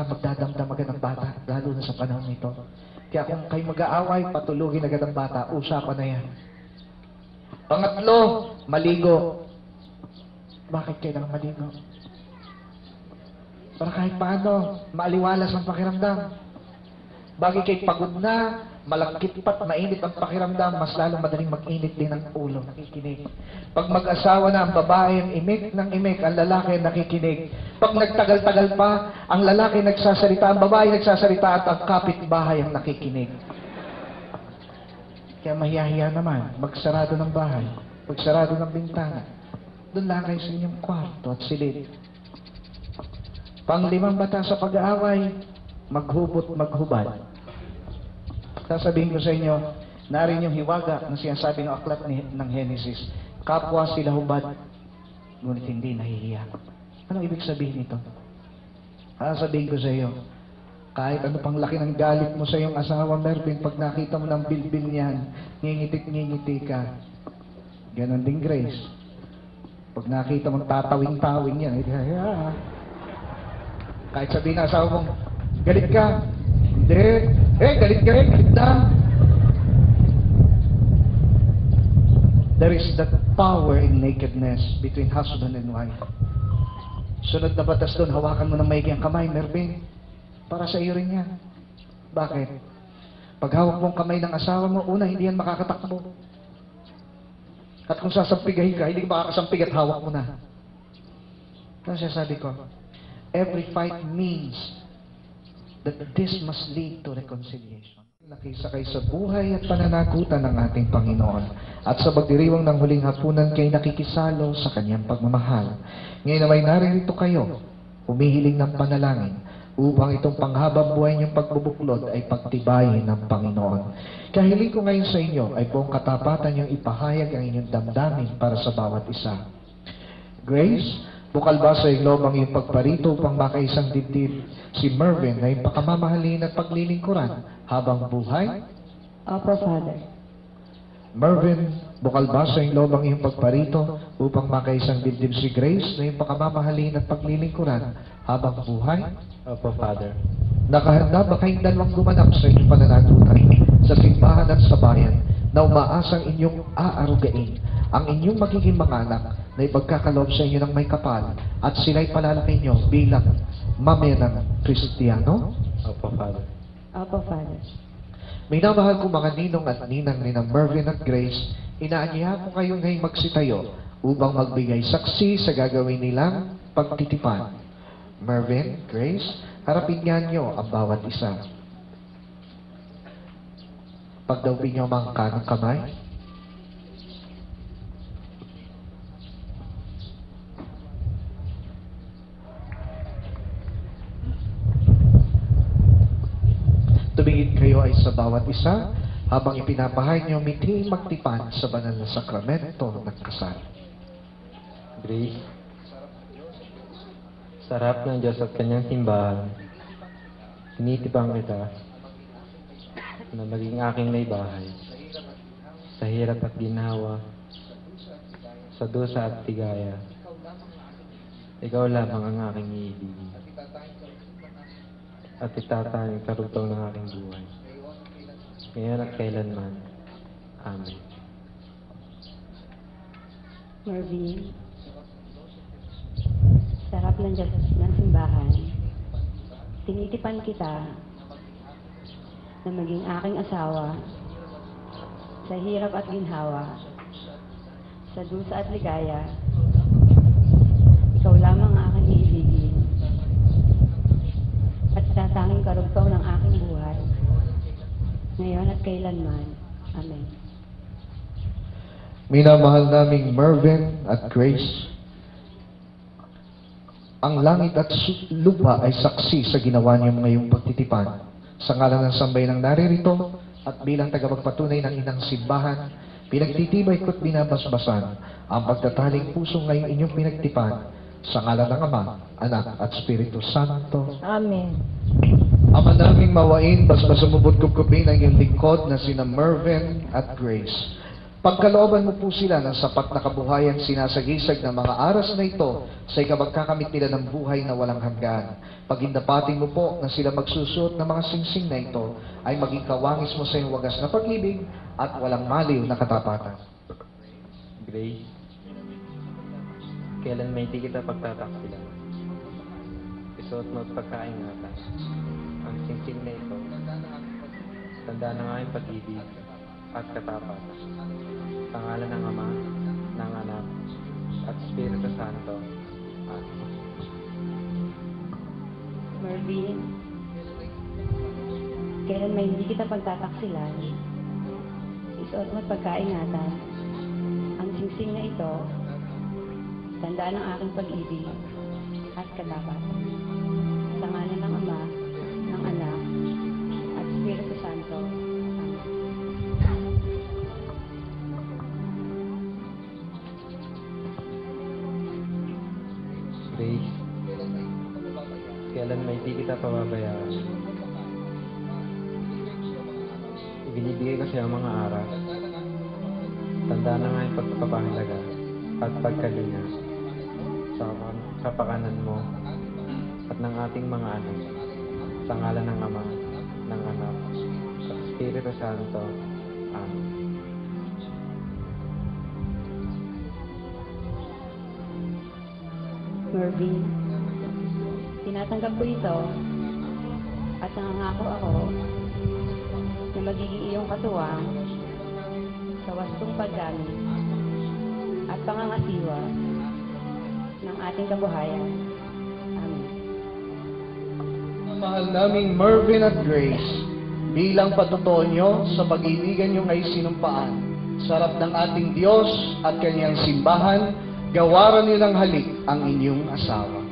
ka, magdadamdam agad ang bata, lalo na sa panahon nito. Kaya kung kayo mag-aaway, patulugin agad ang bata, usapan na yan. Pangatlo, maligo. Bakit kailangan maligo? Para kahit paano, maaliwalas ang pakiramdam. Bagay kay pagod na, malagkit pa't mainit ang pakiramdam, mas lalong madaling mag-init din ang ulo, nakikinig. Pag mag-asawa na ang babae, ang imik ng imik, ang lalaki nakikinig. Pag nagtagal-tagal pa, ang lalaki nagsasalita, ang babae nagsasalita, at ang kapitbahay ang nakikinig. Kaya mahiyahiya naman, magsarado ng bahay, magsarado ng bintana. Doon lang kayo sa inyong kwarto at silid. Panglimang bata sa pag-aaway, maghubot, maghubad. Sasabihin ko sa inyo, narin yung hiwaga na sinasabi ng aklat ng Genesis. Kapwa sila hubad, ngunit hindi nahihiya. Anong ibig sabihin nito? Sasabihin ko sa iyo, kahit ano pang laki ng galit mo sa iyong asawa, Mervin, pag nakita mo ng bilbil niyan, ngingiti ka. Ganon din Grace. Pag nakita mo tatawing-tawing yan, kahit sabihin na asawa mong, galit ka. Hindi. Galit ka rin. Galit na. There is that power in nakedness between husband and wife. Sunod na batas doon, hawakan mo ng maigi ang kamay, Mervin. Para sa iyo rin yan. Bakit? Pag hawak mo ang kamay ng asawa mo, una, hindi yan makakatakbo. At kung sasampigahin ka, hindi ka makakasampig at hawak mo na. Ano siya sabi ko? Every fight means that this must lead to reconciliation. Nakisakay sa buhay at pananagutan ng ating Panginoon. At sa pagdiriwang ng huling hapunan kayo nakikisalo sa kanyang pagmamahal. Ngayon na may naririto kayo, humihiling ng panalangin, upang itong panghabang buhay niyong pagbubuklod ay pagtibayin ng Panginoon. Kaya hiling ko ngayon sa inyo ay buong katapatan niyong ipahayag ang inyong damdamin para sa bawat isa. Grace, bukal ba sa iyong loob ang iyong pagparito upang makaisang dibdib si Mervin na iyong pakamamahalin at paglilingkuran habang buhay? Opo, Father. Mervin, bukal ba sa iyong loob ang iyong pagparito upang makaisang dibdib si Grace na iyong pakamamahalin at paglilingkuran habang buhay? Opo, Father. Nakahanda ba kayong dalawang gumanap sa inyong pananagutan sa simbahan at sa bayan na umaasang inyong aarugain ang inyong magiging mga anak na ipagkakaloob sa inyo ng may kapal at sila'y palalaki nyo bilang mamayanang Kristiyano? Opo, Father. Opo, Father. Minamahal ko mga ninong at ninang ni Mervin at Grace, inaanyayahan ko kayo ngayong magsitayo upang magbigay saksi sa gagawin nilang pagtitipan. Mervin, Grace, harapin niyo ang bawat isa. Pagdaupin niyo ang kanang kamay. Tumingin kayo ay sa bawat isa habang ipinapahay niyo miting magtipan sa banal na sakramento ng kasal. Grace, sarap ng Diyos at kanyang simbahan. Tinitipang kita na maging aking may bahay sa hirap at ginhawa, sa dusa at tigaya. Ikaw lamang ang aking iibigin at itatanging karugtong ng aking buhay, ngayon at kailanman. Amen. Mervin, sarap ng Diyos ng simbahan. Tinitipan kita na maging aking asawa sa hirap at ginhawa, sa dusa at ligaya. Ikaw lamang ang aking iibigin at tatanging karugtong ng aking buhay, ngayon at kailanman. Amen. Minamahal naming Mervin at Grace, ang langit at lupa ay saksi sa ginawa niyong ngayong pagtitipan. Sa ngalan ng sambayanang naririto at bilang tagapagpatunay ng inang simbahan, pinagtitibay ko't binabasbasan ang pagtataling puso ngayong inyong pinagtipan sa ngalan ng Ama, Anak at Espiritu Santo. Amen. Ama naming mawain, basbas sumubot kupkupin ang iyong lingkod na sina Mervin at Grace. Pagkalooban mo po sila ng sapat na kabuhayan sinasagisag ng mga aras na ito sa ikabagkakamit nila ng buhay na walang hanggan. Pagindapating mo po na sila magsusuot ng mga singsing na ito ay maging kawangis mo sa iyong wagas na pag-ibig at walang maliw na katapatan. Grace, kailan may di kita pagtataksilan? Isuot mo at pagkaingatan. Ang singsing na ito, tanda ng aking pag-ibig at katapatan. Sa ngalan ng Ama, ng Anak, at Espiritu Santo. Amen. Mervin, kailan may hindi kita pagtataksilan, isuot mo at pagkaingatan. Ang singsing na ito, tandaan ng aking pag-ibig at katapatan. Sa ngalan ng Ama, ng Anak, at Espiritu Santo. Amen. Grace, kailan may di kita pababayaan? Ibinibigay ko sa mga aral. Tandaan na nga yung pagpapahalaga at pagkalinga sa kapakanan mo at ng ating mga anak. Sa ngalan ng Ama, ng Anak, at Espiritu Santo. Amen. Mervin, tinatanggap ko ito at nangangako ako na magiging iyong katuwang sa wastong paggamit at pangangasiwa ng ating kabuhayan. Amen. Mahal naming Mervin at Grace, bilang patutuo nyo sa pag-ibigan nyo ay sinumpaan, sa harap ng ating Diyos at kanyang simbahan, gawaran niyo ng halik ang inyong asawa.